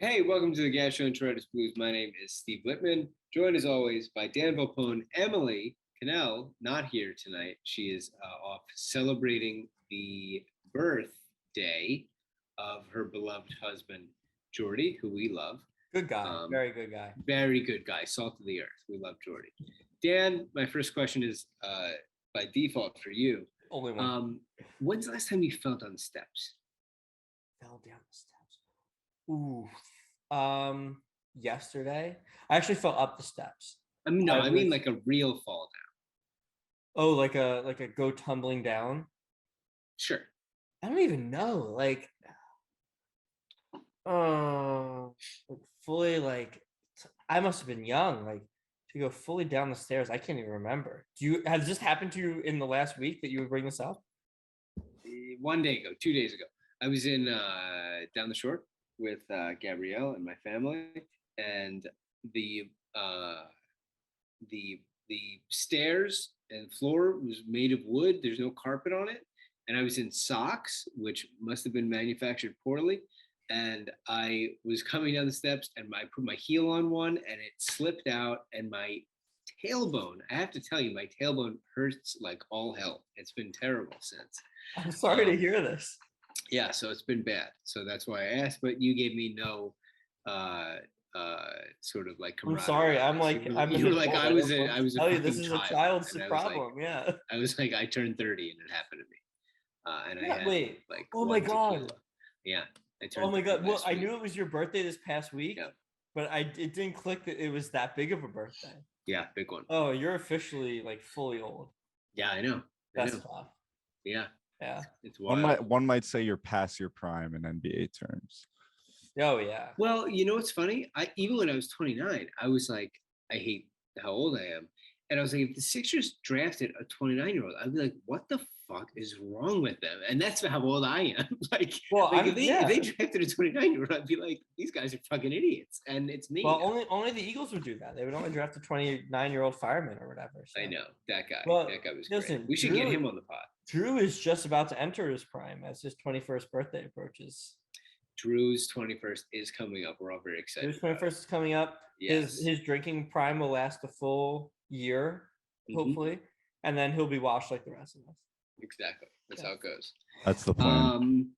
Hey, welcome to the Gastroenteritis Blues. My name is Steve Lippman, joined as always by Dan Volpone. Emily Cannell, not here tonight. She is off celebrating the birthday of her beloved husband, Jordy, who we love. Good guy, very good guy. Very good guy, salt of the earth. We love Jordy. Dan, my first question is by default for you. Only one. When's the last time you fell down the steps? Fell down the steps. Ooh. Yesterday. I actually fell up the steps. I mean like a real fall down. Oh, like a go tumbling down? Sure. I don't even know. Like fully I must have been young. Like to go fully down the stairs, I can't even remember. Has this happened to you in the last week that you would bring this up? 1 day ago, 2 days ago. I was in down the shore with Gabrielle and my family, and the stairs and floor was made of wood. There's no carpet on it, and I was in socks, which must have been manufactured poorly. And I was coming down the steps, and I put my heel on one, and it slipped out, and my tailbone. I have to tell you, my tailbone hurts like all hell. It's been terrible since. I'm sorry to hear this. Yeah, so it's been bad. So that's why I asked, but you gave me no sort of like I'm sorry. I was tell you this is a child's problem. Yeah. I was like, I turned 30 and it happened to me. And yeah, I had wait. like oh my god. Tequila. Yeah. Oh my god. Well, I knew it was your birthday this past week, yeah. but it didn't click that it was that big of a birthday. Yeah, big one. Oh, you're officially like fully old. Yeah, I know. That's tough. Yeah. Yeah. It's wild. One might say you're past your prime in NBA terms. Oh yeah. Well, you know what's funny? Even when I was 29, I was like, I hate how old I am. And I was like, if the Sixers drafted a 29-year-old, I'd be like, what the fuck is wrong with them? And that's how old I am. If they drafted a 29-year-old, I'd be like, these guys are fucking idiots. And it's me. Well, only the Eagles would do that. They would only draft a 29-year-old fireman or whatever. So. I know. That guy. Well, that guy was listen, great. We should get him on the pod. Drew is just about to enter his prime as his 21st birthday approaches. Drew's 21st is coming up. We're all very excited. Drew's 21st is coming up. Yes. His drinking prime will last a full year, hopefully, and then he'll be washed like the rest of us. Exactly. That's how it goes. That's the plan.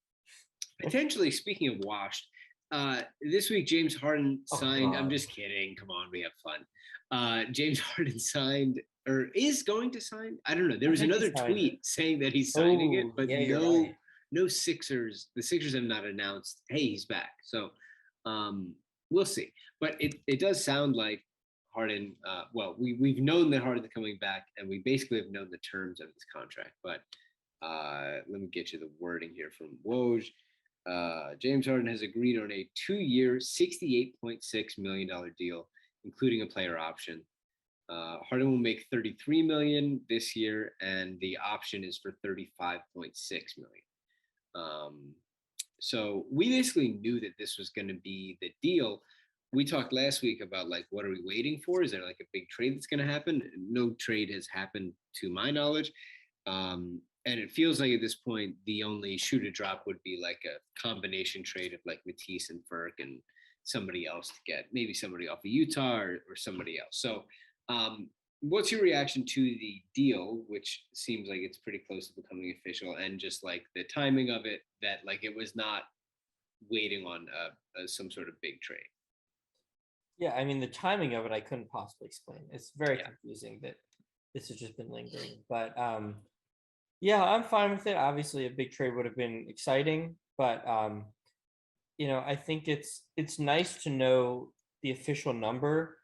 Potentially, speaking of washed, this week James Harden signed. I'm just kidding. Come on, we have fun. James Harden signed or is going to sign. I don't know. There was another tweet saying that he's signing it, but no Sixers. The Sixers have not announced, hey, he's back. So we'll see. But it does sound like Harden. We've known that Harden's coming back, and we basically have known the terms of his contract. But let me get you the wording here from Woj. James Harden has agreed on a 2-year, $68.6 million deal, including a player option. Harden will make $33 million this year, and the option is for $35.6 million. So we basically knew that this was going to be the deal. We talked last week about like, what are we waiting for? Is there like a big trade that's going to happen? No trade has happened to my knowledge. And it feels like at this point, the only shoe to drop would be like a combination trade of like Matisse and Ferk and somebody else to get maybe somebody off of Utah or somebody else. So what's your reaction to the deal, which seems like it's pretty close to becoming official, and just like the timing of it, that like it was not waiting on some sort of big trade? Yeah, I mean, the timing of it, I couldn't possibly explain. It's very confusing that this has just been lingering. But yeah, I'm fine with it. Obviously, a big trade would have been exciting, but I think it's nice to know the official number.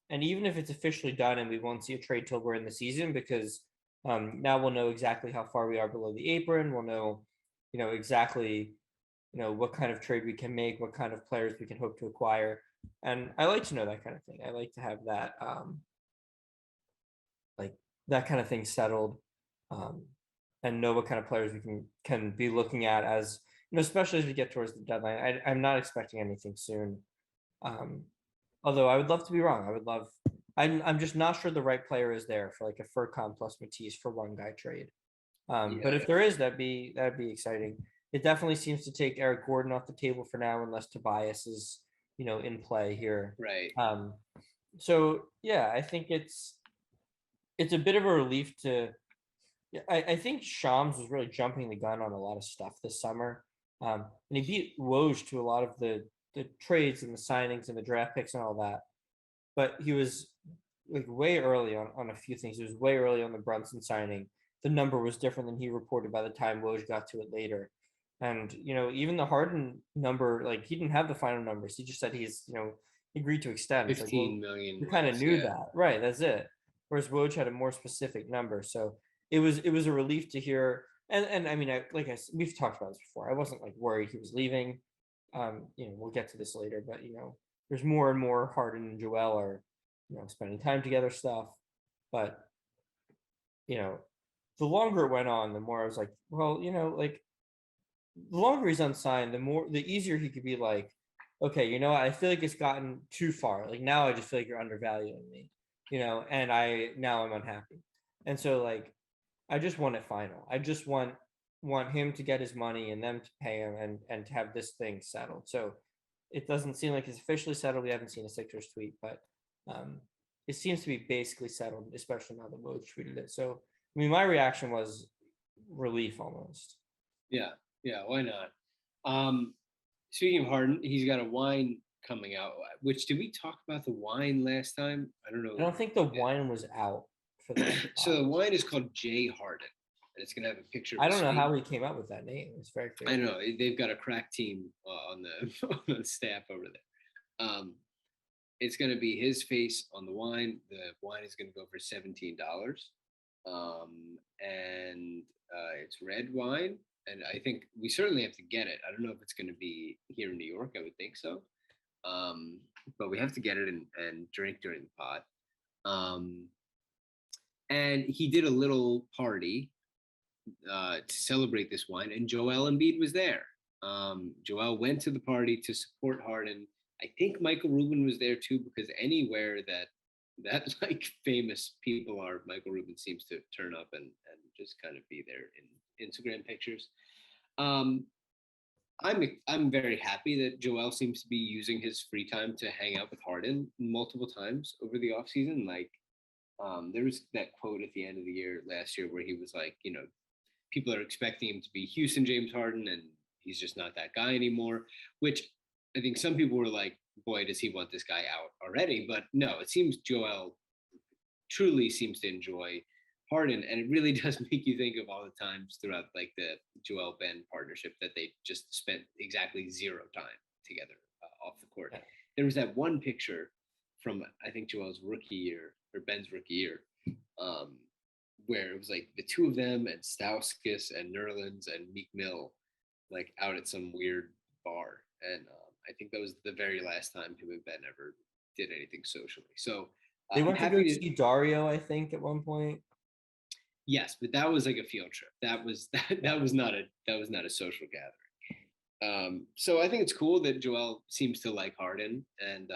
And even if it's officially done and we won't see a trade till we're in the season, because now we'll know exactly how far we are below the apron. We'll know, exactly, what kind of trade we can make, what kind of players we can hope to acquire. And I like to know that kind of thing. I like to have that, that kind of thing settled, and know what kind of players we can be looking at as, especially as we get towards the deadline. I'm not expecting anything soon. Although I would love to be wrong. I'm just not sure the right player is there for like a Furkan plus Matisse for one guy trade. But if there is, that'd be exciting. It definitely seems to take Eric Gordon off the table for now, unless Tobias is in play here. Right. So yeah, I think it's a bit of a relief to. I think Shams was really jumping the gun on a lot of stuff this summer, and he beat Woj to a lot of the trades and the signings and the draft picks and all that. But he was like way early on a few things. He was way early on the Brunson signing. The number was different than he reported by the time Woj got to it later. And even the Harden number, like he didn't have the final numbers. He just said he's agreed to extend. 15 million. We kind of knew that, right? That's it. Whereas Woj had a more specific number, so it was a relief to hear. And I mean, we've talked about this before. I wasn't like worried he was leaving. We'll get to this later, but there's more and more Harden and Joel are spending time together stuff. But the longer it went on, the more I was like, well, like the longer he's unsigned, the easier he could be like, okay, I feel like it's gotten too far. Like now I just feel like you're undervaluing me, and I'm unhappy. And so like I just want it final. I just want him to get his money and them to pay him and to have this thing settled. So it doesn't seem like it's officially settled. We haven't seen a Sixers tweet, but it seems to be basically settled, especially now that Woj tweeted it. So I mean, my reaction was relief almost. Yeah, why not? Speaking of Harden, he's got a wine coming out. Which did we talk about the wine last time? I don't know. I don't think the wine was out for that. So the wine is called JHarden, and it's gonna have a picture. I don't know how he came up with that name. It's very crazy. I know they've got a crack team on the staff over there. It's gonna be his face on the wine. The wine is gonna go for $17, and it's red wine. And I think we certainly have to get it. I don't know if it's going to be here in New York. I would think so. But we have to get it and drink during the pod. And he did a little party to celebrate this wine. And Joel Embiid was there. Joel went to the party to support Harden. I think Michael Rubin was there too, because anywhere that like famous people are, Michael Rubin seems to turn up and just kind of be there in Instagram pictures. I'm very happy that Joel seems to be using his free time to hang out with Harden multiple times over the offseason. Like there was that quote at the end of the year last year where he was like, people are expecting him to be Houston James Harden and he's just not that guy anymore, which I think some people were like, boy, does he want this guy out already? But no, it seems Joel truly seems to enjoy Harden, and it really does make you think of all the times throughout like the Joel Ben partnership that they just spent exactly zero time together off the court. There was that one picture from I think Joel's rookie year or Ben's rookie year, where it was like the two of them and Stauskas and Nerlens and Meek Mill like out at some weird bar, and I think that was the very last time him and Ben ever did anything socially. So they went to go see Dario, I think, at one point. Yes, but that was like a field trip. That was not a social gathering. So I think it's cool that Joel seems to like Harden, and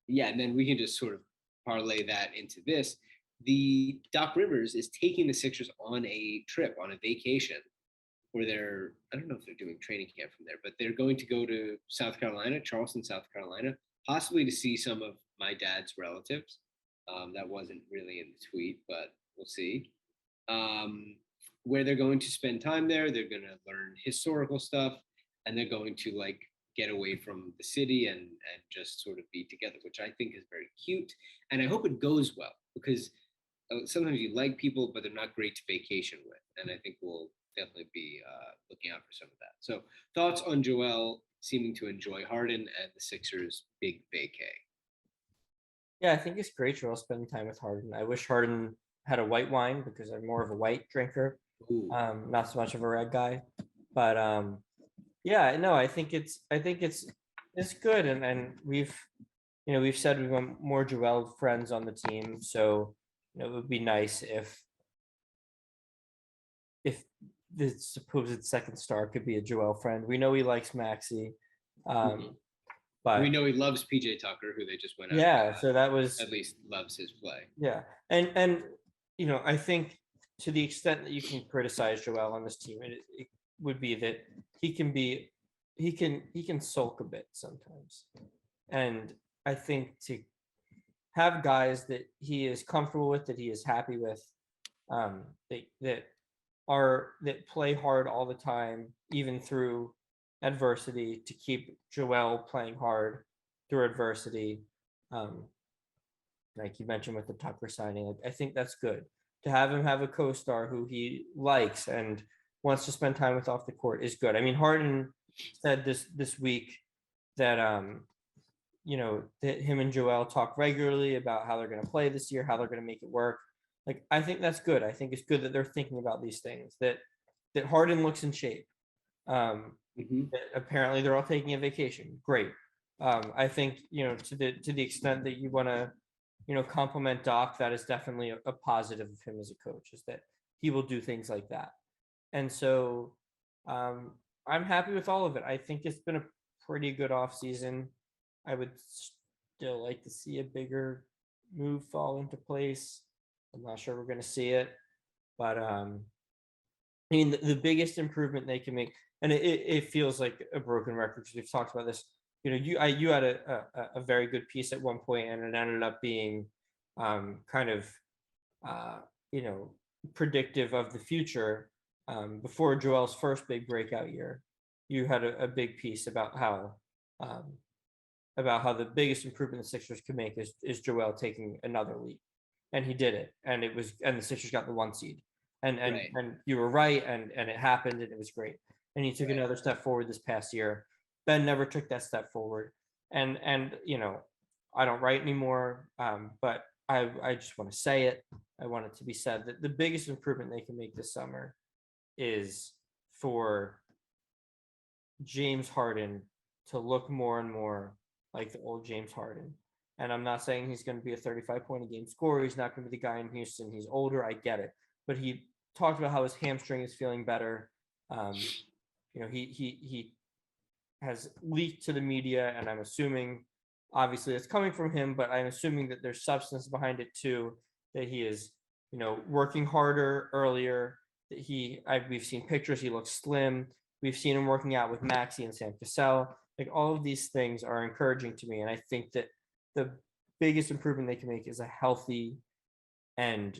then we can just sort of parlay that into this. The Doc Rivers is taking the Sixers on a trip, on a vacation, where I don't know if they're doing training camp from there, but they're going to go to South Carolina, Charleston, South Carolina, possibly to see some of my dad's relatives. That wasn't really in the tweet, but we'll see. Where they're going to spend time there, they're going to learn historical stuff, and they're going to like get away from the city and just sort of be together, which I think is very cute. And I hope it goes well, because sometimes you like people, but they're not great to vacation with. And I think we'll definitely be looking out for some of that. So thoughts on Joel seeming to enjoy Harden and the Sixers' big vacay? Yeah, I think it's great Joel spending time with Harden. I wish Harden had a white wine because I'm more of a white drinker, not so much of a red guy. But yeah, no, I think it's good, and we've said we want more Joel friends on the team. So it would be nice if the supposed second star could be a Joel friend. We know he likes Maxey. But we know he loves PJ Tucker, who they just went out. Yeah, so that was at least loves his play. Yeah, and I think to the extent that you can criticize Joel on this team, it would be that he can be he can sulk a bit sometimes. And I think to have guys that he is comfortable with, that he is happy with, that play hard all the time, even through adversity, to keep Joel playing hard through adversity. Like you mentioned with the Tucker signing, like, I think that's good. To have him have a co-star who he likes and wants to spend time with off the court is good. I mean, Harden said this week that that him and Joel talk regularly about how they're going to play this year, how they're going to make it work. Like, I think that's good. I think it's good that they're thinking about these things, that Harden looks in shape. That apparently they're all taking a vacation. Great. I think, to the extent that you want to, compliment Doc, that is definitely a positive of him as a coach, is that he will do things like that. And so I'm happy with all of it. I think it's been a pretty good offseason. I would still like to see a bigger move fall into place. I'm not sure we're going to see it, but I mean, the biggest improvement they can make, and it feels like a broken record because we've talked about this. You had a very good piece at one point, and it ended up being kind of predictive of the future. Before Joel's first big breakout year, you had a big piece about how the biggest improvement the Sixers could make is Joel taking another leap, and he did it, and the Sixers got the 1 seed, and you were right, and it happened, and it was great, and he took another step forward this past year. Ben never took that step forward, and I don't write anymore, but I just want to say it. I want it to be said that the biggest improvement they can make this summer is for James Harden to look more and more like the old James Harden. And I'm not saying he's going to be a 35-point a game scorer. He's not going to be the guy in Houston. He's older. I get it. But he talked about how his hamstring is feeling better. He has leaked to the media, and I'm assuming, obviously, it's coming from him, but I'm assuming that there's substance behind it too, that he is, working harder earlier, that we've seen pictures, he looks slim. We've seen him working out with Maxey and Sam Cassell. Like, all of these things are encouraging to me. And I think that the biggest improvement they can make is a healthy and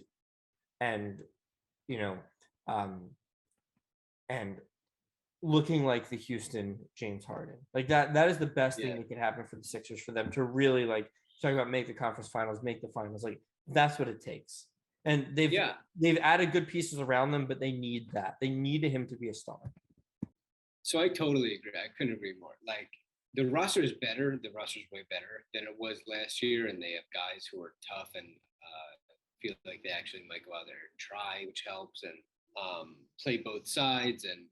looking like the Houston James Harden. Like, that is the best thing that can happen for the Sixers, for them to really, like, talking about make the conference finals, make the finals. Like, that's what it takes. And they've added good pieces around them, but they need that. They needed him to be a star. So I totally agree. I couldn't agree more. Like, the roster is better. The roster is way better than it was last year, and they have guys who are tough and feel like they actually might go out there and try, which helps, and play both sides and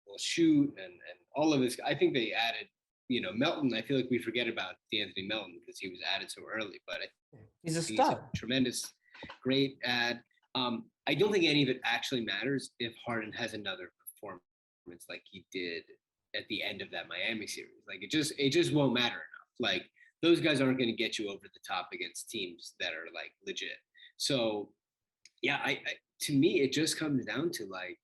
will shoot and all of this. I think they added, Melton. I feel like we forget about D'Anthony Melton because he was added so early, but he's a stud. Tremendous, great add. I don't think any of it actually matters if Harden has another performance like he did at the end of that Miami series. Like, it just won't matter enough. Like, those guys aren't going to get you over the top against teams that are, like, legit. So yeah, I to me, it just comes down to, like,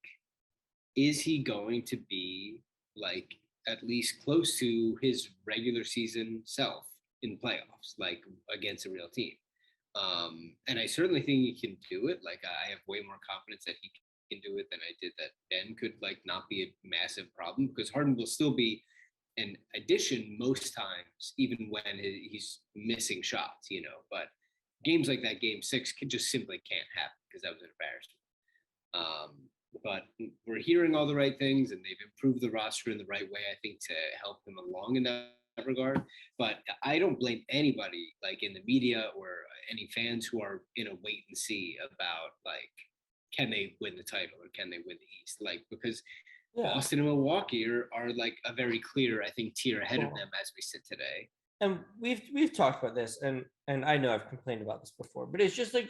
is he going to be, like, at least close to his regular season self in playoffs, like, against a real team? And I certainly think he can do it. Like, I have way more confidence that he can do it than I did that Ben could, like, not be a massive problem, because Harden will still be an addition most times, even when he's missing shots, but games like that, game 6, just simply can't happen because that was an embarrassment. But we're hearing all the right things, and they've improved the roster in the right way, I think, to help them along in that regard. But I don't blame anybody, like, in the media or any fans who are in a wait and see about, like, can they win the title or can they win the East? Like, because Boston and Milwaukee are like a very clear, I think, tier ahead of them as we sit today. And we've talked about this, and I know I've complained about this before, but it's just like,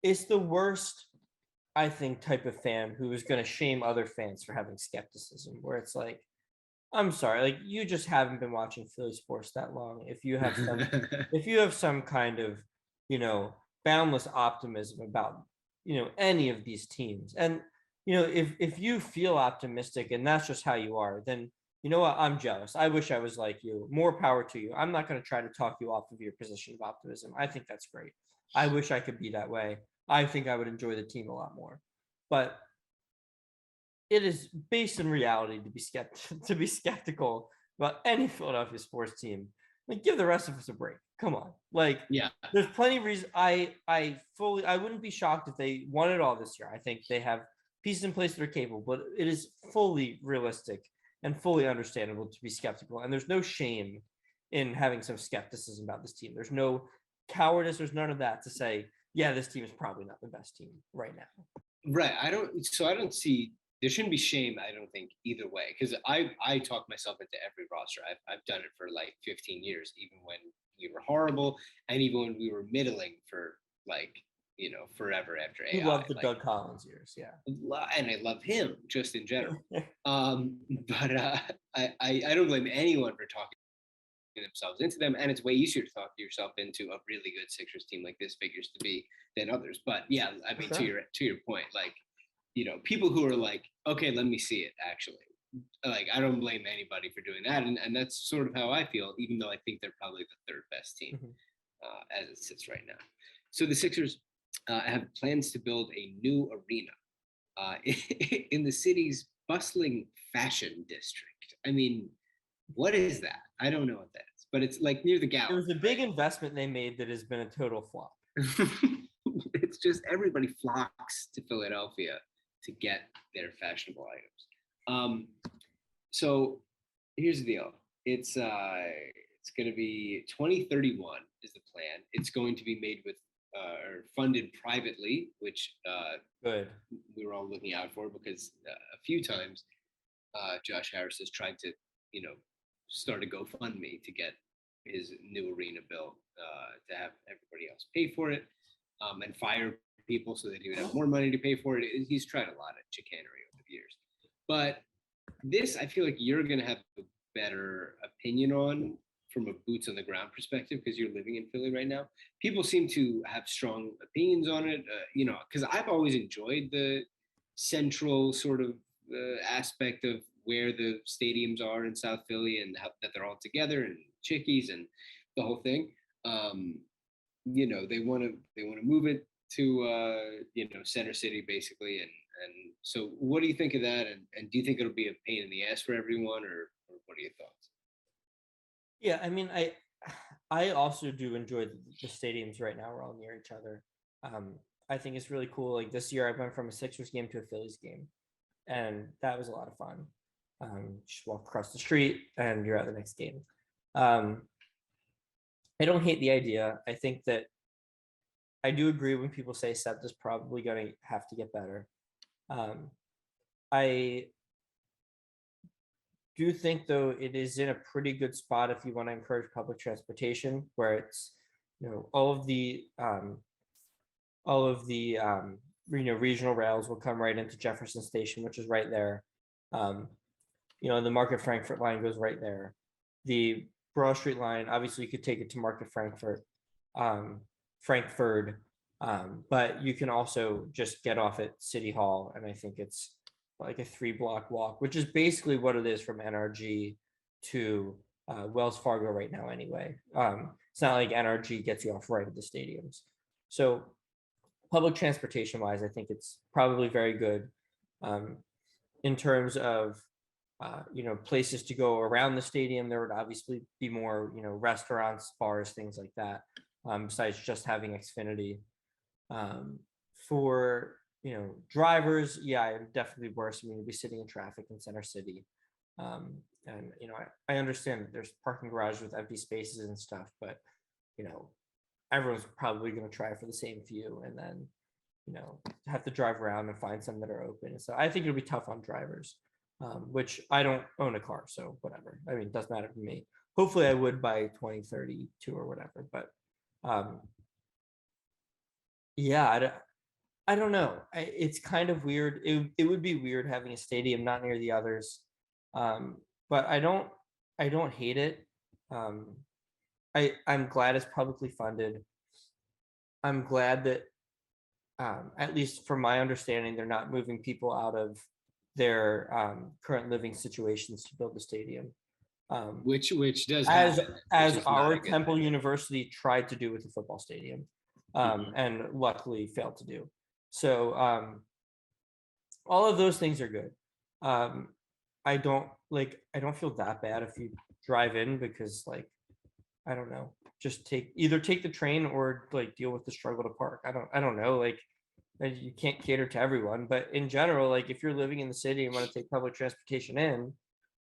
it's the worst, I think, type of fan who is going to shame other fans for having skepticism, where it's like, I'm sorry, like, you just haven't been watching Philly sports that long. If you have some kind of, boundless optimism about, any of these teams, and if you feel optimistic and that's just how you are, then you know what? I'm jealous. I wish I was like you. More power to you. I'm not going to try to talk you off of your position of optimism. I think that's great. I wish I could be that way. I think I would enjoy the team a lot more. But it is based in reality to be skeptical about any Philadelphia sports team. Like, give the rest of us a break. Come on. Like, Yeah. there's plenty of reasons. I wouldn't be shocked if they won it all this year. I think they have pieces in place that are capable, but it is fully realistic and fully understandable to be skeptical. And there's no shame in having some skepticism about this team. There's no cowardice. There's none of that to say, yeah, this team is probably not the best team right now. Right. I don't see, there shouldn't be shame, I don't think, either way. Because I talk myself into every roster. I've done it for like 15 years, even when we were horrible and even when we were middling for like, forever after AI. You love the Doug Collins years, yeah. And I love him just in general. But I don't blame anyone for talking themselves into them, and it's way easier to talk yourself into a really good Sixers team like this figures to be than others. But yeah, I mean, to your point, like, people who are like, okay, let me see it actually. Like, I don't blame anybody for doing that, and that's sort of how I feel, even though I think they're probably the third best team as it sits right now. So the Sixers have plans to build a new arena in the city's bustling fashion district. I mean, what is that? I don't know what that is, but it's like near the gallery. It was a big investment they made that has been a total flop. It's just everybody flocks to Philadelphia to get their fashionable items. So here's the deal. It's going to be 2031 is the plan. It's going to be made with or funded privately, which good. We were all looking out for, because a few times Josh Harris has tried to, start a GoFundMe to get his new arena built, to have everybody else pay for it, and fire people so that he would have more money to pay for it. He's tried a lot of chicanery over the years. But this, I feel like you're going to have a better opinion on from a boots on the ground perspective, because you're living in Philly right now. People seem to have strong opinions on it, because I've always enjoyed the central sort of aspect of where the stadiums are in South Philly, and how, that they're all together, and Chickies and the whole thing. They want to move it to Center City basically, and so what do you think of that? And do you think it'll be a pain in the ass for everyone, or what are your thoughts? Yeah, I mean, I also do enjoy the stadiums right now. We're all near each other. I think it's really cool. Like this year, I went from a Sixers game to a Phillies game, and that was a lot of fun. Just walk across the street, and you're at the next game. I don't hate the idea. I think that I do agree when people say SEPTA is probably going to have to get better. I do think, though, it is in a pretty good spot if you want to encourage public transportation, where it's, all of the regional rails will come right into Jefferson Station, which is right there. The Market Frankfurt line goes right there. The Broad Street line, obviously, you could take it to Market Frankfurt, but you can also just get off at City Hall, and I think it's like a 3-block walk, which is basically what it is from NRG to Wells Fargo right now anyway. It's not like NRG gets you off right at the stadiums. So public transportation wise, I think it's probably very good. In terms of places to go around the stadium, there would obviously be more, restaurants, bars, things like that, besides just having Xfinity. For drivers, yeah, I'm definitely worse. I mean, you'll be sitting in traffic in Center City. And I understand that there's parking garages with empty spaces and stuff, but everyone's probably going to try for the same few, and then have to drive around and find some that are open. So I think it'll be tough on drivers, which I don't own a car, so whatever. I mean, it doesn't matter to me. Hopefully I would by 2032 or whatever, but yeah, I don't know. It's kind of weird. It would be weird having a stadium not near the others, but I don't hate it. I'm glad it's publicly funded. I'm glad that, at least from my understanding, they're not moving people out of their current living situations to build the stadium. Which does as happen, as our Temple University tried to do with the football stadium, and luckily failed to do. So all of those things are good. I don't feel that bad if you drive in, because like, I don't know, just either take the train or like deal with the struggle to park. I don't know, like, you can't cater to everyone, but in general, like if you're living in the city and want to take public transportation in,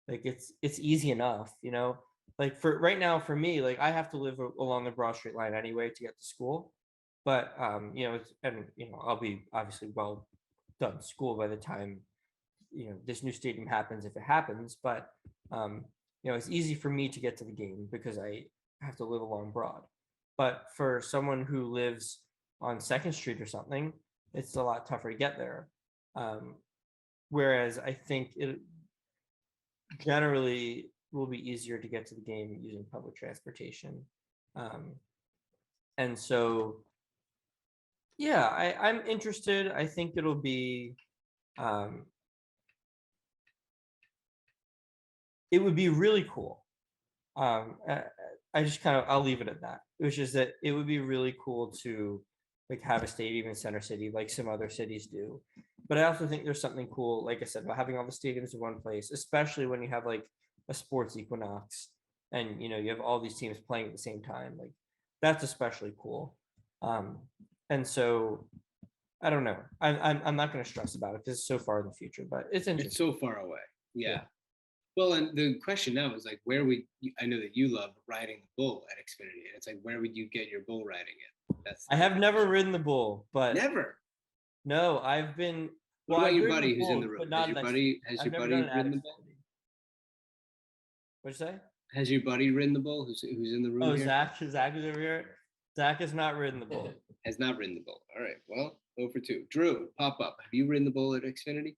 like it's easy enough, you know. Like for right now, for me, like I have to live along the Broad Street line anyway to get to school, but you know, I'll be obviously well done school by the time, you know, this new stadium happens, if it happens. But you know, it's easy for me to get to the game because I have to live along Broad. But for someone who lives on 2nd Street or something, it's a lot tougher to get there. Whereas I think it generally will be easier to get to the game using public transportation. And so, yeah, I'm interested. I think it'll be, it would be really cool. I just I'll leave it at that. It was just that it would be really cool to like have a stadium in Center City like some other cities do. But I also think there's something cool, like I said, about having all the stadiums in one place, especially when you have like a sports equinox and, you know, you have all these teams playing at the same time. Like that's especially cool. And so I don't know. I'm not going to stress about it because it's so far in the future, but it's interesting. It's so far away. Yeah. Well, and the question now is like, where would I know that you love riding the bull at Xfinity, and it's like, where would you get your bull riding at? I have never ridden the bull, but never. No, I've been. What about your buddy who's in the room? Has your buddy ridden the bull? What'd you say? Has your buddy ridden the bull? Who's in the room? Oh, here? Zach is over here. Zach has not ridden the bull. Has not ridden the bull. All right. Well, 0 for 2. Drew, pop up. Have you ridden the bull at Xfinity?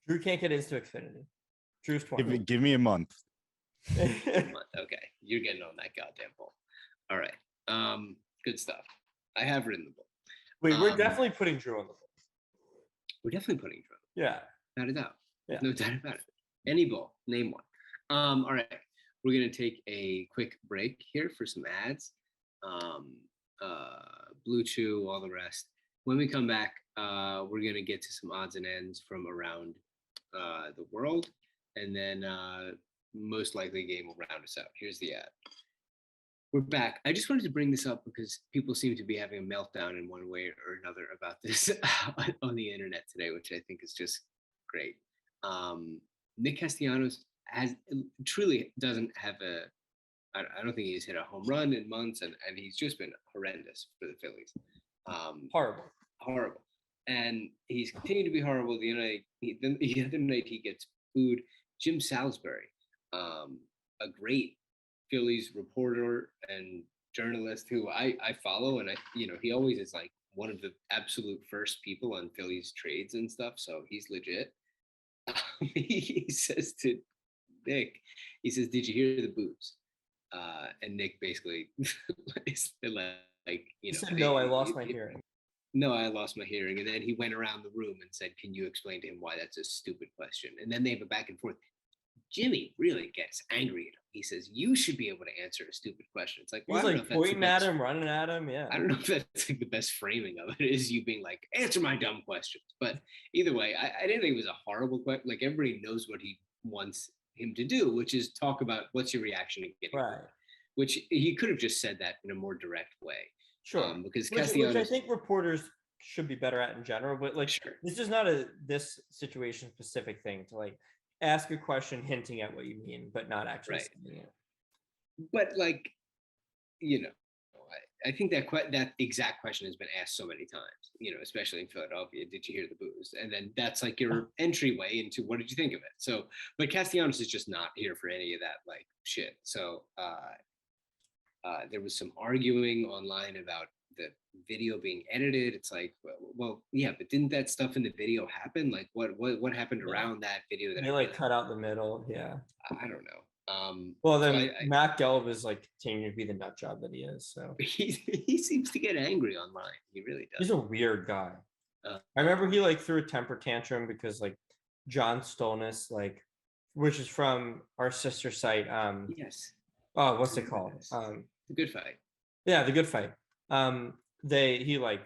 Drew can't get into Xfinity. Drew's 20. Give me a month. Okay, you're getting on that goddamn bull. All right. Good stuff. I have ridden the bull. Wait, we're definitely putting Drew on the bull. We're definitely putting Drew. Yeah. Without a doubt. Yeah. No doubt about it. Any bull, name one. All right. We're gonna take a quick break here for some ads. Blue Chew, all the rest. When we come back, we're gonna get to some odds and ends from around the world, and then most likely game will round us out. Here's the ad. We're back. I just wanted to bring this up because people seem to be having a meltdown in one way or another about this on the internet today, which I think is just great. Nick Castellanos truly doesn't have I don't think he's hit a home run in months, and he's just been horrendous for the Phillies. Horrible. And he's continued to be horrible. The other night he gets booed. Jim Salisbury, a great Phillies reporter and journalist who I follow, and he always is like one of the absolute first people on Phillies trades and stuff, so he's legit. He says to Nick, he says, "Did you hear the boos?" And Nick basically is like, he said, "No, I lost my hearing." No, I lost my hearing. And then he went around the room and said, "Can you explain to him why that's a stupid question?" And then they have a back and forth. Jimmy really gets angry at him. He says, "You should be able to answer a stupid question." It's like, well, he's like pointing at him, running at him. Yeah. I don't know if that's like the best framing of it, is you being like, "Answer my dumb questions." But either way, I didn't think it was a horrible question. Like, everybody knows what he wants him to do, which is talk about what's your reaction to getting right. hurt, which he could have just said that in a more direct way. Sure. Because which I think reporters should be better at in general, but like, sure. This is not this situation specific thing to like ask a question hinting at what you mean, but not actually saying it. But like, I think that exact question has been asked so many times, especially in Philadelphia. Did you hear the boos? And then that's like your entryway into what did you think of it? So, but Castellanos is just not here for any of that like shit. So there was some arguing online about the video being edited. It's like, well, yeah, but didn't that stuff in the video happen? Like, what happened around that video? That they like cut out the middle. Yeah, I don't know. Well, then Matt Gelb is like continuing to be the nut job that he is. So he seems to get angry online. He really does. He's a weird guy. I remember he like threw a temper tantrum because like John Stolnis, like, which is from our sister site. Yes. Oh, what's it called? The Good Fight. Yeah, The Good Fight. He like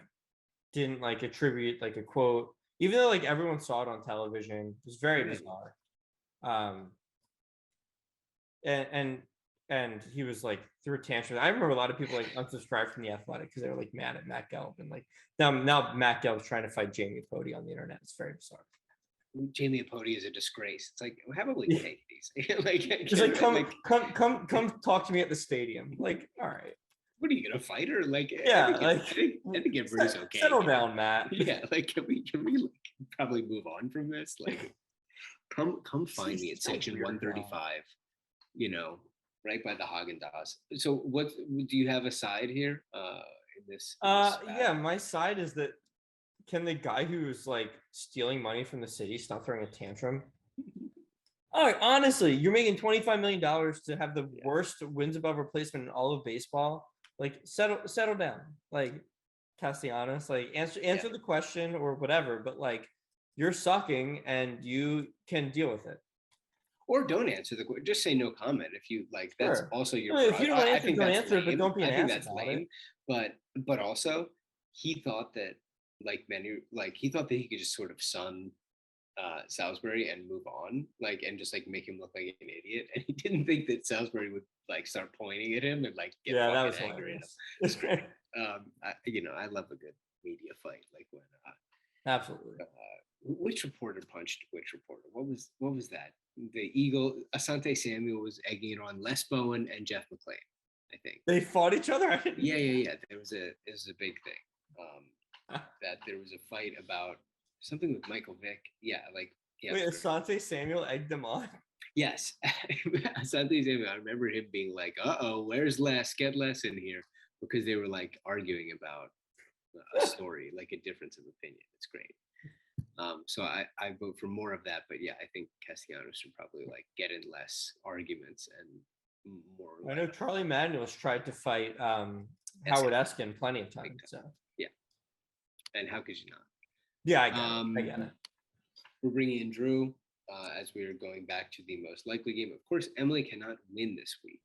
didn't like attribute like a quote, even though like everyone saw it on television. It was very bizarre. And he was like threw a tantrum. I remember a lot of people like unsubscribed from The Athletic because they were like mad at Matt Gelb, and like now Matt Gelb's trying to fight Jamie Apodi on the internet. It's very bizarre. Jamie Apodi is a disgrace. It's like, how about we take these? Like, just like come talk to me at the stadium. Like, all right. What are you gonna fight her? Like, yeah, I think everybody's okay. Settle down, Matt. Yeah, like can we like, probably move on from this? Like, come find me at section 135. You know, right by the Haagen-Dazs. So, what do you have a side here? In this yeah, my side is that can the guy who's like stealing money from the city stop throwing a tantrum? Oh, honestly, you're making $25 million to have the worst wins above replacement in all of baseball. Like, settle down. Like, Castellanos, like answer the question or whatever. But like, you're sucking and you can deal with it. Or don't answer the question. Just say no comment if you like. That's also your. If you don't answer, don't answer. But don't be an ass. I think that's lame. But also, he thought that he thought that he could just sort of sun Salisbury and move on, like, and just like make him look like an idiot. And he didn't think that Salisbury would like start pointing at him and like get that was angry at him. It's great. I love a good media fight, like when absolutely. Which reporter punched which reporter? What was that? The Eagle, Asante Samuel was egging it on Les Bowen and Jeff McClain, I think. They fought each other? Yeah. It was a big thing. That there was a fight about something with Michael Vick. Yeah, like. Yeah, wait, Asante Samuel egged them on? Yes. Asante Samuel, I remember him being like, where's Les? Get Les in here. Because they were like arguing about a story, like a difference of opinion. It's great. So I vote for more of that, but yeah, I think Castellanos should probably like get in less arguments and more. I know Charlie Manuel tried to fight Howard Eskin plenty of times. So yeah, and how could you not? Yeah, I get it. We're bringing in Drew as we are going back to the most likely game. Of course, Emily cannot win this week,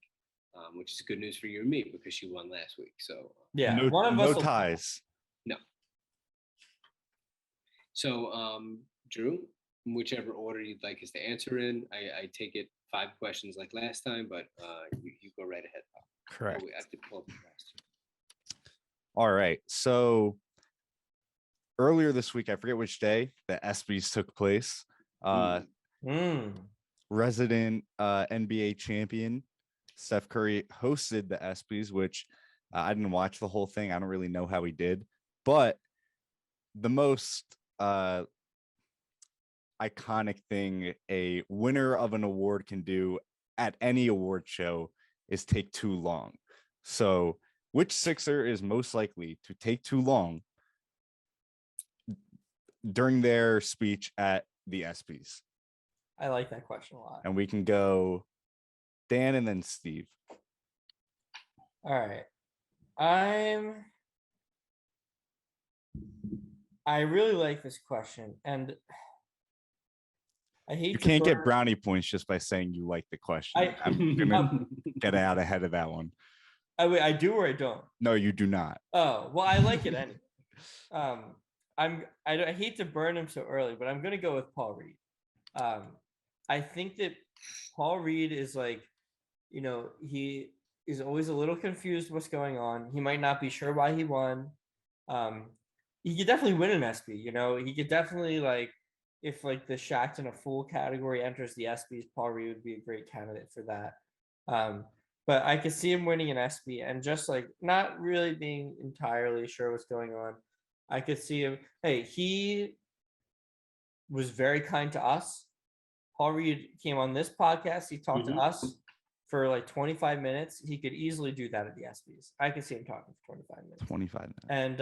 which is good news for you and me because she won last week. So yeah, no ties. No. So, Drew, whichever order you'd like us to answer in, I take it 5 questions like last time, but you go right ahead. Correct. Oh, we have to pull up the rest. All right. So earlier this week, I forget which day, the ESPYs took place. Resident NBA champion Steph Curry hosted the ESPYs, which I didn't watch the whole thing. I don't really know how he did, but the most iconic thing a winner of an award can do at any award show is take too long. So which Sixer is most likely to take too long during their speech at the ESPYs? I like that question a lot. And we can go Dan and then Steve. All right. I really like this question, and I hate you can't get brownie points just by saying you like the question. I'm gonna get out ahead of that one. I do or I don't? No, you do not. Oh, well, I like it anyway. I hate to burn him so early, but I'm gonna go with Paul Reed. I think that Paul Reed is like, he is always a little confused what's going on. He might not be sure why he won. He could definitely win an ESPY. He could definitely, like, if like the Shaq's in a full category enters the ESPYs, Paul Reed would be a great candidate for that. But I could see him winning an ESPY and just like not really being entirely sure what's going on. I could see him. Hey, he was very kind to us. Paul Reed came on this podcast. He talked to us for like 25 minutes. He could easily do that at the ESPYs. I could see him talking for 25 minutes. 25 minutes. And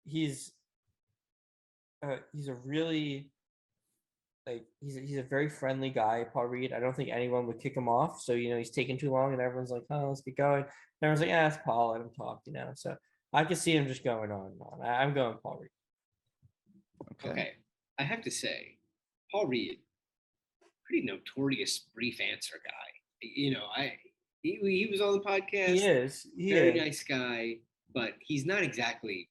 he's a really, like, he's a very friendly guy, Paul Reed. I don't think anyone would kick him off. So he's taking too long, and everyone's like, "Oh, let's get going." And everyone's like, "It's Paul, let him talk." So I could see him just going on and on. I'm going Paul Reed. Okay. I have to say, Paul Reed, pretty notorious brief answer guy. He was on the podcast. He is. Very nice guy, but he's not exactly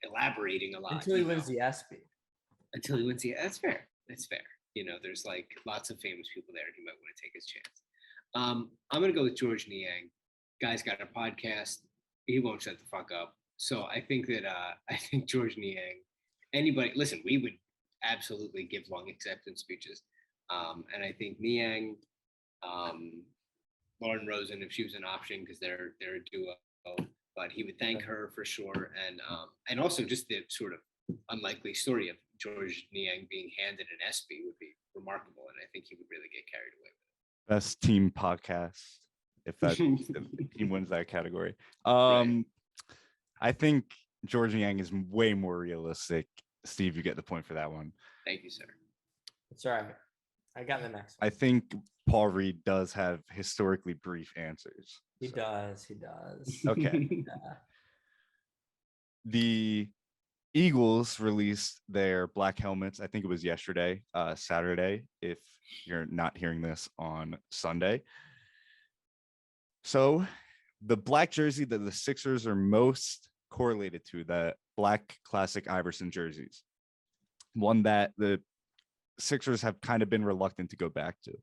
elaborating a lot until he wins the ESPY. Until he wins the that's fair. That's fair. There's like lots of famous people there. He might want to take his chance. I'm gonna go with George Niang. Guy's got a podcast. He won't shut the fuck up. So I think that I think George Niang. Anybody listen? We would absolutely give long acceptance speeches. And I think Niang, Lauren Rosen, if she was an option, because they're a duo, but he would thank her for sure. And also just the sort of unlikely story of George Niang being handed an ESPY would be remarkable. And I think he would really get carried away with it. Best team podcast, if that if team wins that category. Right. I think George Niang is way more realistic. Steve, you get the point for that one. Thank you, sir. It's all right. I got the next one. I think Paul Reed does have historically brief answers. He does. Okay. Yeah. The Eagles released their black helmets. I think it was yesterday, Saturday, if you're not hearing this on Sunday. So the black jersey that the Sixers are most correlated to, the black classic Iverson jerseys, one that the Sixers have kind of been reluctant to go back to.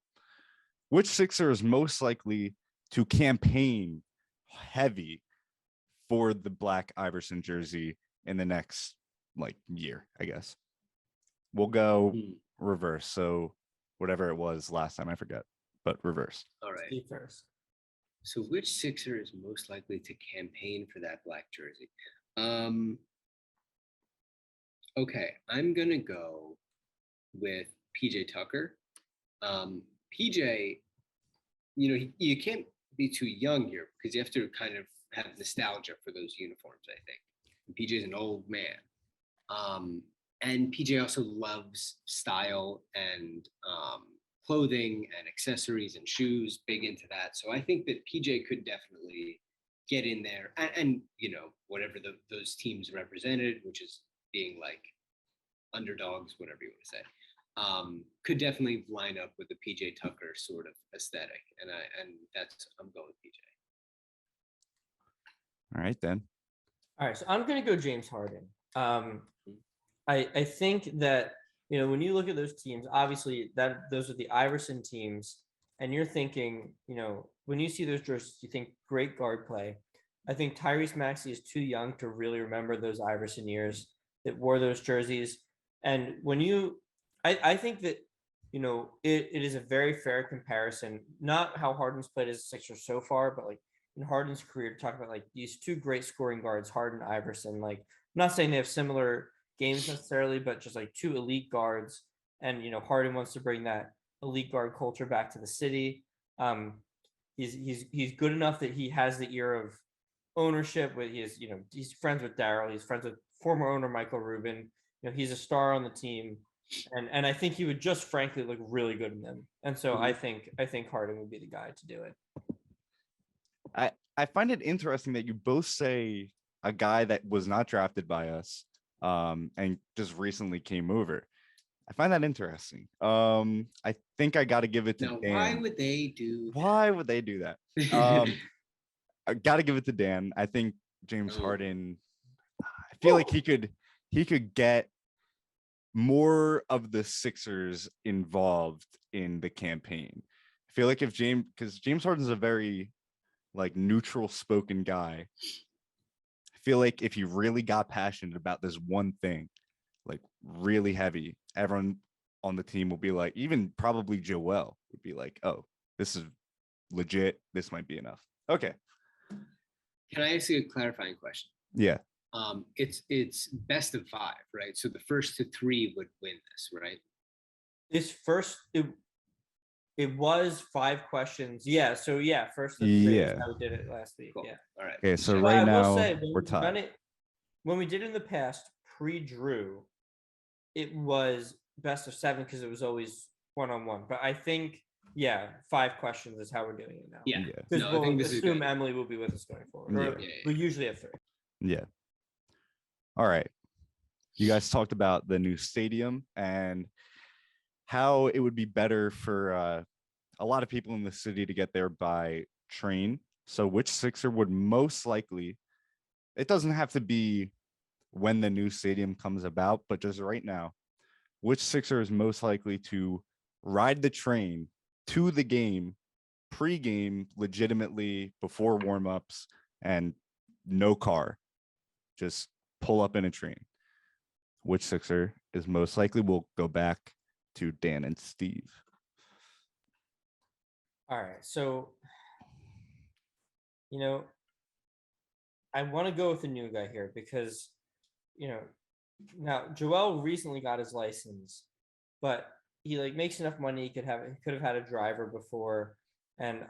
Which Sixer is most likely to campaign heavy for the black Iverson jersey in the next year, I guess? We'll go reverse. So whatever it was last time, I forget, but reverse. All right. Steve first. So which Sixer is most likely to campaign for that black jersey? Okay, I'm going to go with PJ Tucker. PJ, you can't be too young here because you have to kind of have nostalgia for those uniforms, I think. And PJ's an old man. And PJ also loves style and clothing and accessories and shoes, big into that. So I think that PJ could definitely get in there and whatever those teams represented, which is being like underdogs, whatever you want to say, could definitely line up with the PJ Tucker sort of aesthetic. And I'm going with PJ. All right, then. All right, so I'm going to go James Harden. I think that, when you look at those teams, obviously those are the Iverson teams, and you're thinking, when you see those jerseys, you think great guard play. I think Tyrese Maxey is too young to really remember those Iverson years that wore those jerseys. And I think that, it is a very fair comparison, not how Harden's played as a Sixer so far, but in Harden's career, to talk about these two great scoring guards, Harden, Iverson. I'm not saying they have similar games necessarily, but just two elite guards. And Harden wants to bring that elite guard culture back to the city. He's good enough that he has the ear of ownership. With he's friends with Daryl. He's friends with former owner Michael Rubin. He's a star on the team, and I think he would just frankly look really good in them. And so I think Harden would be the guy to do it. I find it interesting that you both say a guy that was not drafted by us and just recently came over. I find that interesting. I think I got to give it to Dan. Why would they do that? I got to give it to Dan. I think James Harden, I feel like he could get more of the Sixers involved in the campaign. I feel like because James Harden's a very neutral spoken guy. I feel like if he really got passionate about this one thing, really heavy, everyone on the team will be even probably Joel would be oh, this is legit. This might be enough. Okay. Can I ask you a clarifying question? Yeah. It's best of 5, right? So the first to 3 would win this, right? It was 5 questions. Yeah. So first to 3 is how we did it last week. Cool. Yeah. All right. Okay. So right now we're tied. tied. When we did it in the past, pre-Drew, it was best of 7 because it was always 1-on-1. But I think 5 questions is how we're doing it now. Yeah. Because we'll assume Emily will be with us going forward. We usually have 3. Yeah. All right. You guys talked about the new stadium and how it would be better for a lot of people in the city to get there by train. So which Sixer would most likely, it doesn't have to be when the new stadium comes about, but just right now, which Sixer is most likely to ride the train to the game, pre-game, legitimately before warmups, and no car, just pull up in a train? Which Sixer is most likely? We'll go back to Dan and Steve. All right. So, I want to go with the new guy here because, now Joel recently got his license, but he makes enough money. He could have had a driver before. And,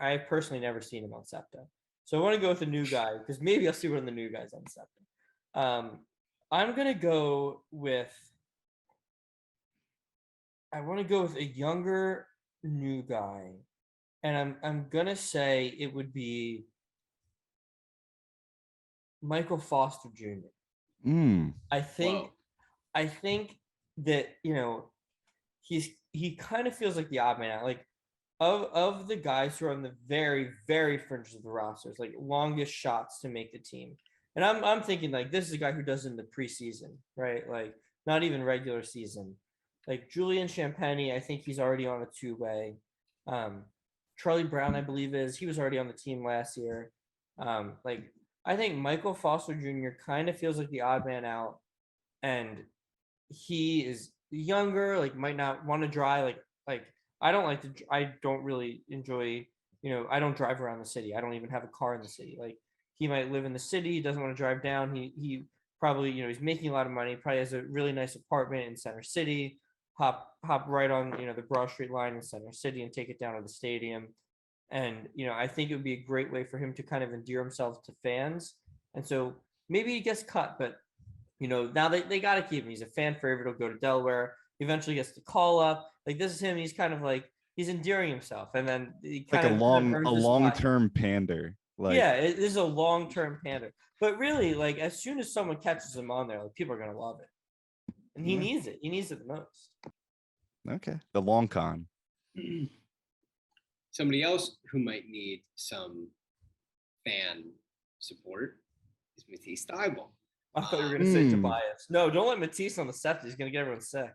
I've personally never seen him on SEPTA. So I want to go with the new guy because maybe I'll see one of the new guys on SEPTA. I'm going to go with, I want to go with a younger new guy. And I'm going to say it would be Michael Foster Jr. I think that, he kind of feels like the odd man out. Like of the guys who are on the very, very fringes of the rosters, like longest shots to make the team. And I'm thinking this is a guy who does it in the preseason, right? Like not even regular season. Like Julian Champagny, I think he's already on a two-way. Charlie Brown, I believe he was already on the team last year. I think Michael Foster Jr. kind of feels like the odd man out, and he is younger, might not want to drive. I don't really enjoy, I don't drive around the city. I don't even have a car in the city. He might live in the city, he doesn't want to drive down. He probably, he's making a lot of money, probably has a really nice apartment in Center City, hop right on, the Broad Street line in Center City and take it down to the stadium. And, I think it would be a great way for him to kind of endear himself to fans. And so maybe he gets cut, but, now they got to keep him. He's a fan favorite. He'll go to Delaware. He eventually gets the call up. This is him. He's kind of he's endearing himself. And then he kind a long-term pander. It is a long-term pander. But really, as soon as someone catches him on there, people are going to love it. And he needs it. He needs it the most. Okay. The long con. Somebody else who might need some fan support is Matisse Thybulle. I thought you were going to say Tobias. No, don't let Matisse on the SEPTA. He's going to get everyone sick.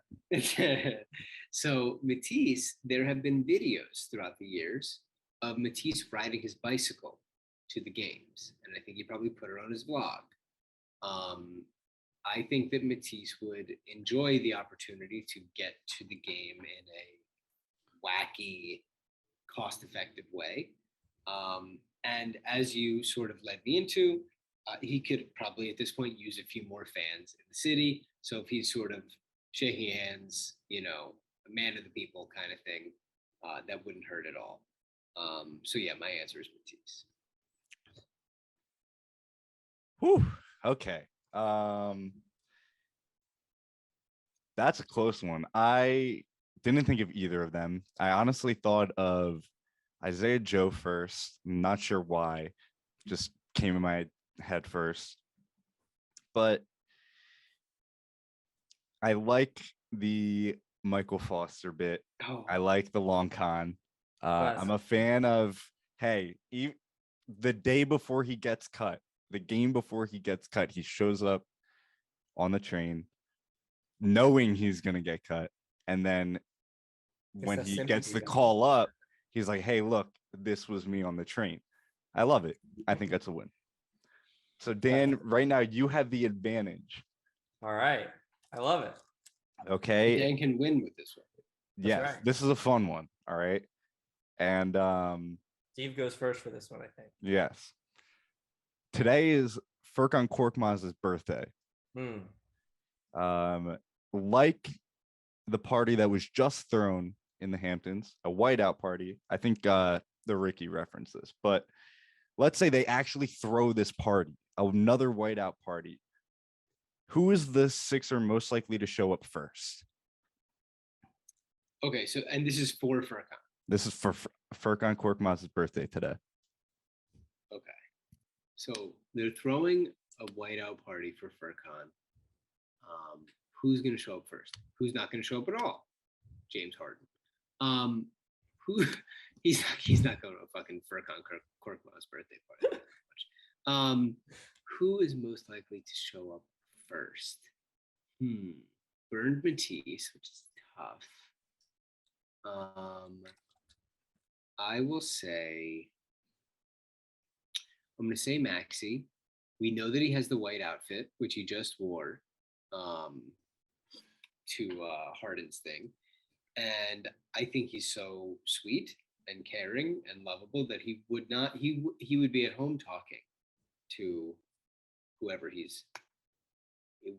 So Matisse, there have been videos throughout the years of Matisse riding his bicycle to the games. And I think he probably put it on his vlog. I think that Matisse would enjoy the opportunity to get to the game in a wacky, cost-effective way. And as you sort of led me into, he could probably at this point use a few more fans in the city. So if he's sort of shaking hands, a man of the people kind of thing, that wouldn't hurt at all. So yeah, my answer is Matisse. Whew. Okay. That's a close one. I didn't think of either of them. I honestly thought of Isaiah Joe first. I'm not sure why. Just came in my head first. But I like the Michael Foster bit. I like the long con. I'm a fan of, the day before he gets cut, the game before he gets cut, he shows up on the train knowing he's going to get cut. And then when he gets the call up, he's like, hey, look, this was me on the train. I love it. I think that's a win. So Dan, right now you have the advantage. All right. I love it. Okay. Dan can win with this one. Yes, right. This is a fun one. All right. And Steve goes first for this one, I think. Yes. Today is Furkan Korkmaz's birthday. Like the party that was just thrown in the Hamptons, a whiteout party. I think the Ricky referenced this, but let's say they actually throw this party, another whiteout party. Who is the Sixer most likely to show up first? Okay, so and this is for Furkan. This is for Furkan Korkmaz's birthday today. Okay, so they're throwing a whiteout party for Furkan. Who's going to show up first? Who's not going to show up at all? James Harden. Who he's not going to a fucking Furkan Korkmaz birthday party. Who is most likely to show up first? Burned Matisse, which is tough. I will say, I'm going to say Maxey. We know that he has the white outfit, which he just wore to Harden's thing. And I think he's so sweet and caring and lovable that he would be at home talking to whoever he's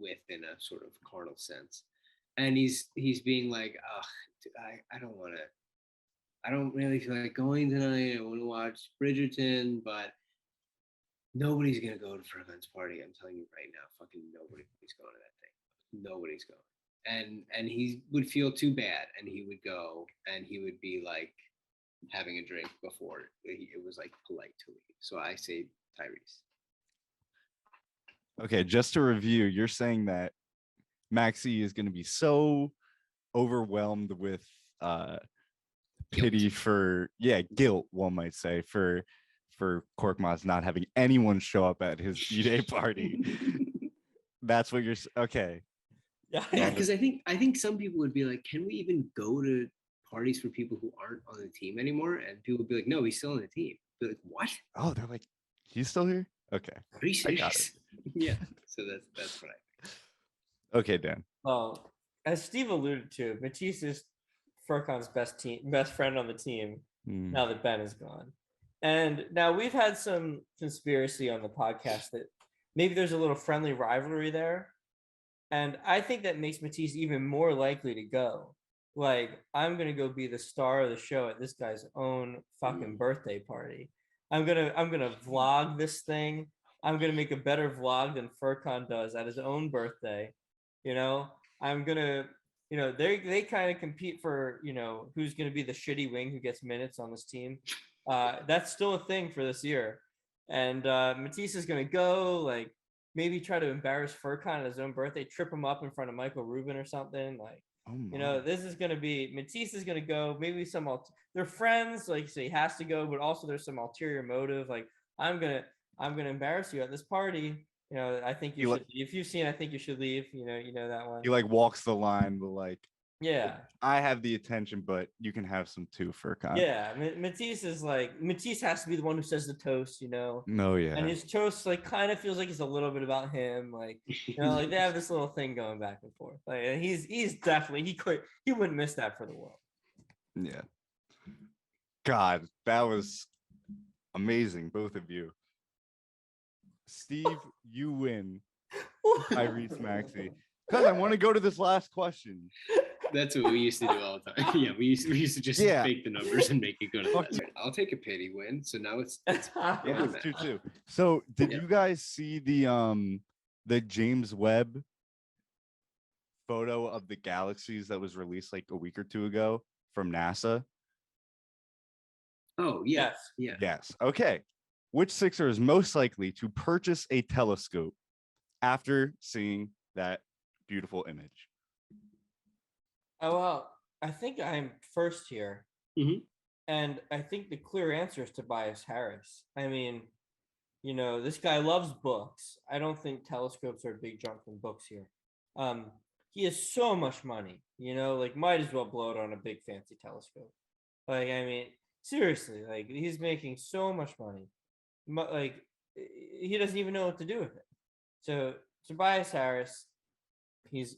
with in a sort of carnal sense. And he's being like, I don't really feel like going tonight. I want to watch Bridgerton, but nobody's going to go to Furkan's party. I'm telling you right now, fucking nobody's going to that thing. Nobody's going. And he would feel too bad, and he would go, and he would be like having a drink before it was like polite to leave. So I say Tyrese. Okay, just to review, you're saying that Maxey is going to be so overwhelmed with pity for guilt, one might say, for Korkmaz not having anyone show up at his E-Day party. That's what you're okay. Yeah, because I think some people would be like, can we even go to parties for people who aren't on the team anymore? And people would be like, no, he's still on the team. Be like, what? Oh, they're like, he's still here? Okay. Are you serious? Yeah. So that's what I think. Okay, Dan. Well, as Steve alluded to, Matisse is Furkan's best friend on the team now that Ben is gone. And now we've had some conspiracy on the podcast that maybe there's a little friendly rivalry there. And I think that makes Matisse even more likely to go. Like, I'm gonna go be the star of the show at this guy's own fucking birthday party. I'm gonna vlog this thing. I'm gonna make a better vlog than Furkan does at his own birthday. I'm gonna, they kind of compete for, who's gonna be the shitty wing who gets minutes on this team. That's still a thing for this year. And Matisse is gonna go, like, maybe try to embarrass Furkan at his own birthday, trip him up in front of Michael Rubin or something. Like, this is going to be, Matisse is going to go, maybe they're friends, like, so he has to go, but also there's some ulterior motive. Like, I'm going to embarrass you at this party. I think you should, if you've seen, I think you should leave, you know that one. He like walks the line, but like, yeah, I have the attention, but you can have some too, Furkan. Yeah, Matisse has to be the one who says the toast, No, yeah. And his toast like kind of feels like it's a little bit about him, like like they have this little thing going back and forth. Like, and he's definitely he wouldn't miss that for the world. Yeah. God, that was amazing, both of you. Steve, you win. Tyrese Maxey. Because I want to go to this last question. That's what we used to do all the time. Yeah, we used to just fake the numbers and make it go to the last. I'll take a pity win. So now it's it's 2-2. So did you guys see the James Webb photo of the galaxies that was released like a week or two ago from NASA? Oh, yes. Yeah. Yes. Okay. Which Sixer is most likely to purchase a telescope after seeing that beautiful image? Oh, well, I think I'm first here. Mm-hmm. And I think the clear answer is Tobias Harris. I mean, this guy loves books. I don't think telescopes are a big jump from books here. He has so much money, like might as well blow it on a big fancy telescope. Like, I mean, seriously, like he's making so much money. Like he doesn't even know what to do with it. So Tobias Harris, he's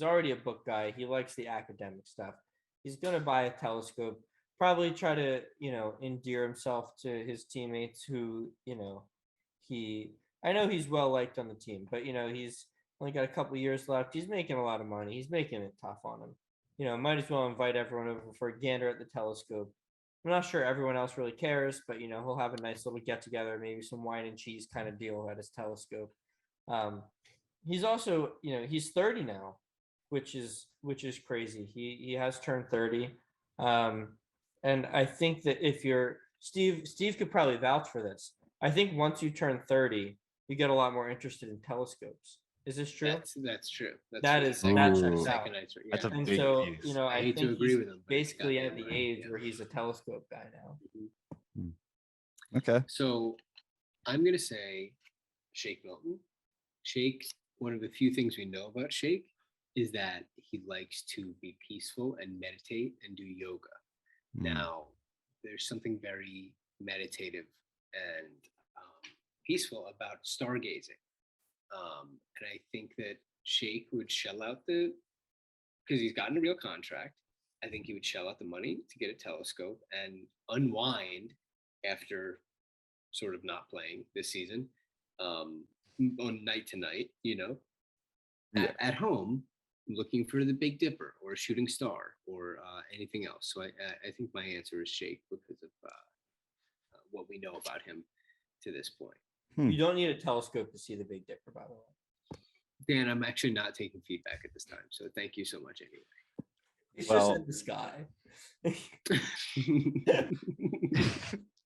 already a book guy. He likes the academic stuff. He's going to buy a telescope, probably try to, endear himself to his teammates who, I know he's well liked on the team, but, he's only got a couple of years left. He's making a lot of money. He's making it tough on him. Might as well invite everyone over for a gander at the telescope. I'm not sure everyone else really cares, but, he'll have a nice little get together, maybe some wine and cheese kind of deal at his telescope. He's also, he's 30 now, which is crazy. He has turned 30. And I think that if you're Steve could probably vouch for this. I think once you turn 30, you get a lot more interested in telescopes. Is this true? That's true. That true. is that checks out. Second answer. Yeah. That's a And big so, piece. you know, I I hate to think agree he's with him, but basically he's at got the that right. age Yeah. where he's a telescope guy now. Okay. So I'm gonna say Shake Milton. Shake, one of the few things we know about Shake is that he likes to be peaceful and meditate and do yoga. Now, there's something very meditative and peaceful about stargazing. And I think that Shake would shell out because he's gotten a real contract. I think he would shell out the money to get a telescope and unwind after sort of not playing this season on night to night, at home, looking for the Big Dipper or a shooting star or anything else. So I think my answer is Shake because of what we know about him to this point. You don't need a telescope to see the Big Dipper, by the way. Dan, I'm actually not taking feedback at this time, so thank you so much anyway. It's just in the sky.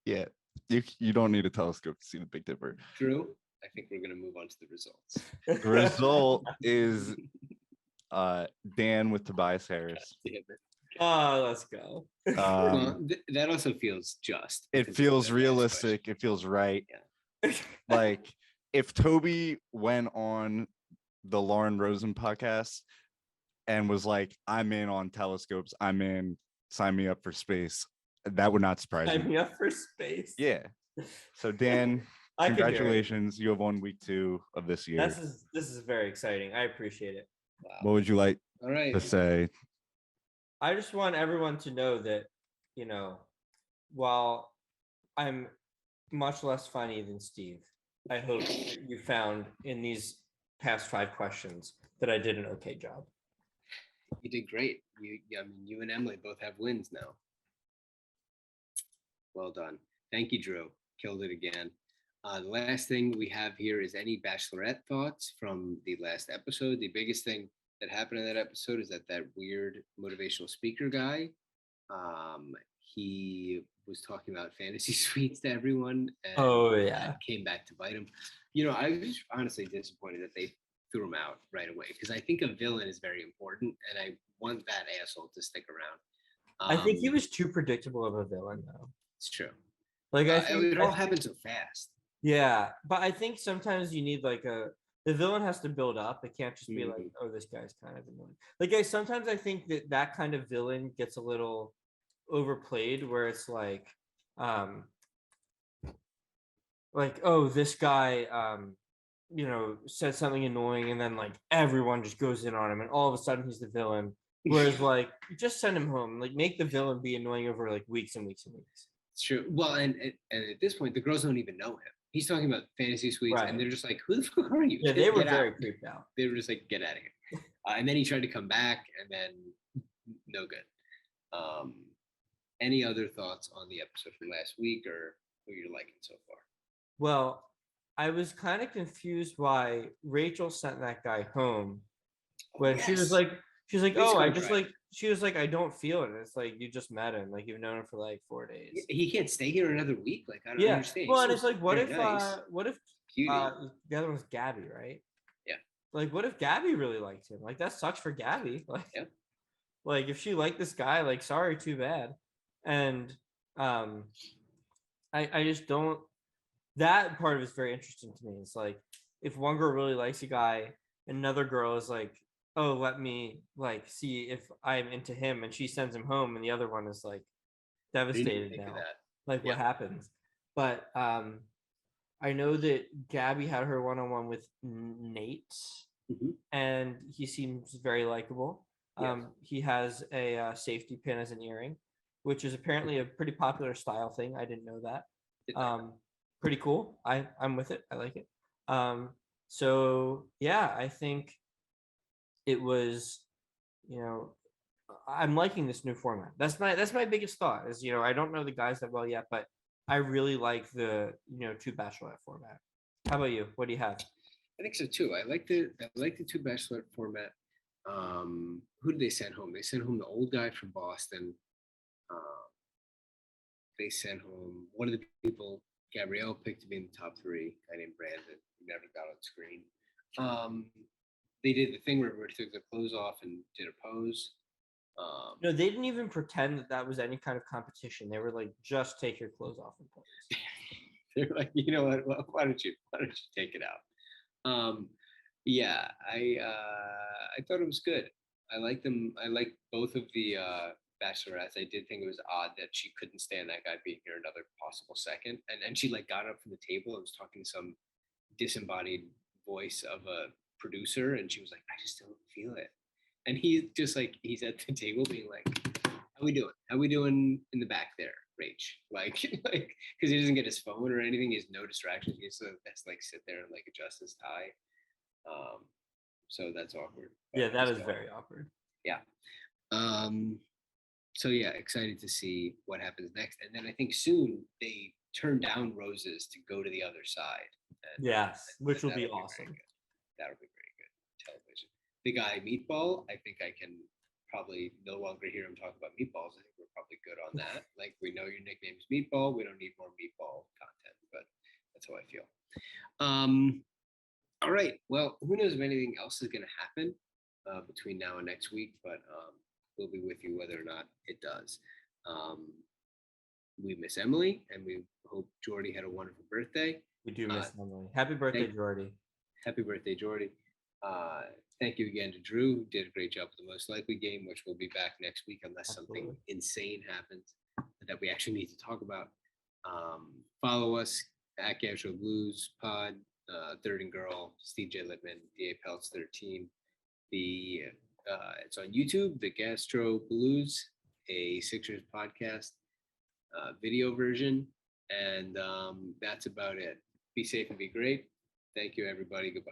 Yeah, you don't need a telescope to see the Big Dipper. Drew, I think we're gonna move on to the results. The result is Dan with Tobias Harris. Oh, let's go. Well, that also feels just. It feels realistic. It feels right. Yeah. Like if Toby went on the Lauren Rosen podcast and was like, I'm in on telescopes, I'm in, sign me up for space, that would not surprise me. Sign me up for space. Yeah. So Dan, congratulations. You have won week 2 of this year. This is very exciting. I appreciate it. Wow. What would you like All right. to say? I just want everyone to know that, while I'm much less funny than Steve, I hope that you found in these past 5 questions that I did an okay job. You did great. You and Emily both have wins now. Well done. Thank you, Drew. Killed it again. The last thing we have here is any Bachelorette thoughts from the last episode. The biggest thing that happened in that episode is that weird motivational speaker guy, he was talking about fantasy suites to everyone. And that came back to bite him. I was honestly disappointed that they threw him out right away because I think a villain is very important, and I want that asshole to stick around. I think he was too predictable of a villain, though. It's true. Like I think it all happened so fast. Yeah, but I think sometimes you need the villain has to build up. It can't just be like, oh, this guy's kind of annoying. Sometimes I think that kind of villain gets a little overplayed, where it's like, oh, this guy, said something annoying, and then everyone just goes in on him, and all of a sudden he's the villain. Whereas just send him home, make the villain be annoying over weeks and weeks and weeks. It's true. Well, and at this point, the girls don't even know him. He's talking about fantasy suites, and they're just like, "Who the fuck are you?" Yeah, they were very creeped out. They were just like, "Get out of here!" And then he tried to come back, and then no good. Any other thoughts on the episode from last week, or who you're liking so far? Well, I was kind of confused why Rachel sent that guy home when she was like, "Oh, I just She was like, I don't feel it. It's like you just met him, you've known him for 4 days. He can't stay here another week. I don't understand. Well, and it's what if nice. The other one's Gabby, right? Yeah. What if Gabby really liked him? That sucks for Gabby. If she liked this guy, sorry, too bad. And I just don't. That part of it is very interesting to me. It's if one girl really likes a guy, another girl is oh, let me see if I'm into him, and she sends him home, and the other one is devastated now. What happens? But I know that Gabby had her one-on-one with Nate, and he seems very likable. He has a safety pin as an earring, which is apparently a pretty popular style thing. I didn't know that. Pretty cool. I'm with it. I like it. So yeah, I think it was, I'm liking this new format. That's my biggest thought is, I don't know the guys that well yet, but I really like the, 2 Bachelorette format. How about you? What do you have? I think so too. I like the 2 Bachelorette format. Who did they send home? They sent home the old guy from Boston. They sent home one of the people Gabrielle picked to be in the top 3, a guy named Brandon, who never got on screen. They did the thing where everybody took their clothes off and did a pose. No, they didn't even pretend that was any kind of competition. They were like, just take your clothes off and pose. They're like, you know what? Well, why don't you take it out? Yeah, I thought it was good. I like them. I like both of the Bachelorettes. I did think it was odd that she couldn't stand that guy being here another possible second, and she like got up from the table and was talking to some disembodied voice of a producer, and she was like, I just don't feel it. And he's just like, he's at the table being like, how we doing? How we doing in the back there, Rach? Like, because he doesn't get his phone or anything. He has no distractions. He has to like sit there and like adjust his tie. So that's awkward. Yeah, that is very awkward. Yeah. So yeah, excited to see what happens next. And then I think soon they turn down roses to go to the other side. And, yes, which will be awesome. That'll be very good television. The guy Meatball, I think I can probably no longer hear him talk about meatballs. I think we're probably good on that. Like, we know your nickname is Meatball. We don't need more meatball content, but that's how I feel. All right. Well, who knows if anything else is going to happen between now and next week, but we'll be with you whether or not it does. We miss Emily, and we hope Jordy had a wonderful birthday. We do miss Emily. Happy birthday, Jordy. Happy birthday, Jordy. Thank you again to Drew, who did a great job with the Most Likely game, which will be back next week unless something insane happens that we actually need to talk about. Follow us at Gastroenteritis Blues Pod, Third and Girl, Steve J. Lippman, D.A. Peltz 13. It's on YouTube, the Gastro Blues, a Sixers podcast video version. And that's about it. Be safe and be great. Thank you, everybody. Goodbye.